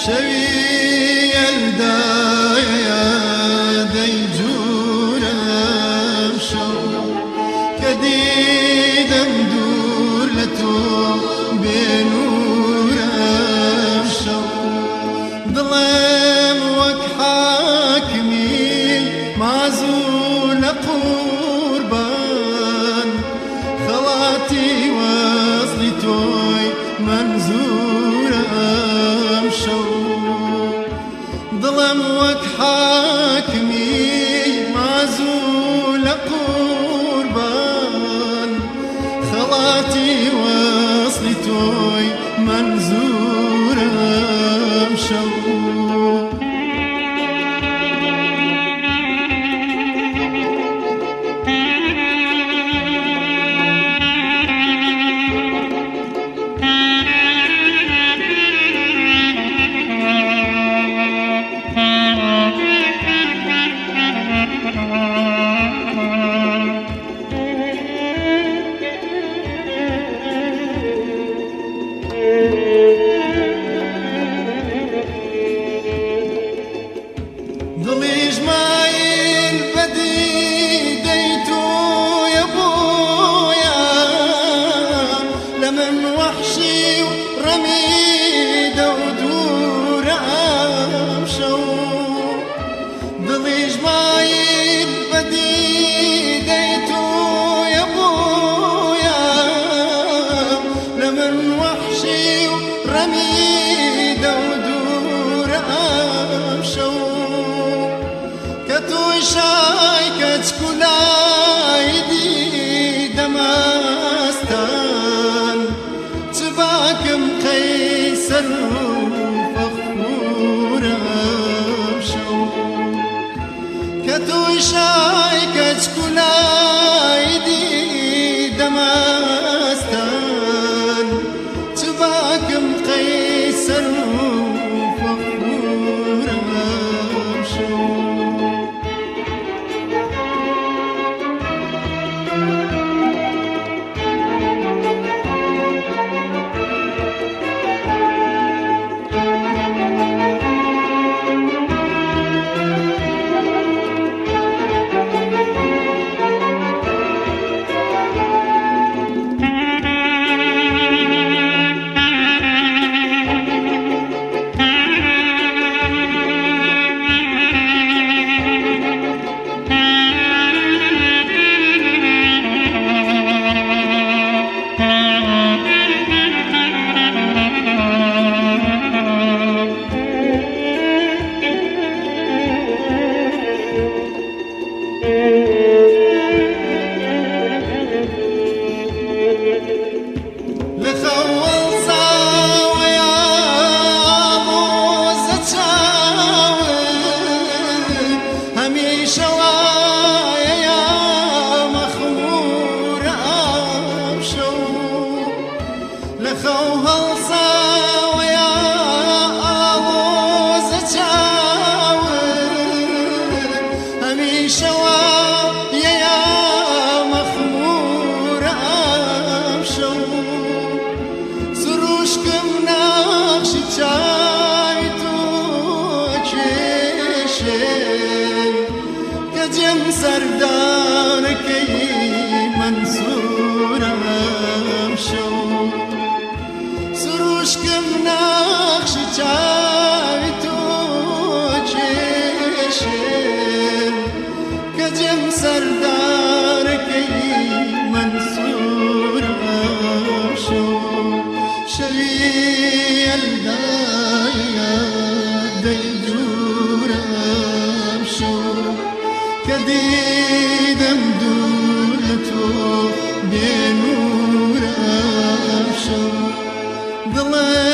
شوي الدايا ديجورا شو كديدم دور لتو بنورا شو ظلم وك حاكمي معزول قربان خلاتي وصلي توي منزورا شو ظلم وك حاكمي معزول قربان خلاتي وصلي توي منزورا شو ظلي جمايل بدي ديتو يا بويا لمن وحشي ورمي دودور امشو ظلي جمايل بدي ديتو يا بويا لمن وحشي ورمي دودور امشو كتوي شايكت كلايدي دماستان تباكم قيسر فخور أبشو كتوي شايكت كلايدي دماستان تباكم قيسر فخور أبشو سردارك منصور امشو سروشكم نقش چايتو چشم كجم سردارك منصور امشو شوي الدايا ديجور امشو كديدم دولتو بنور أبشو ظلم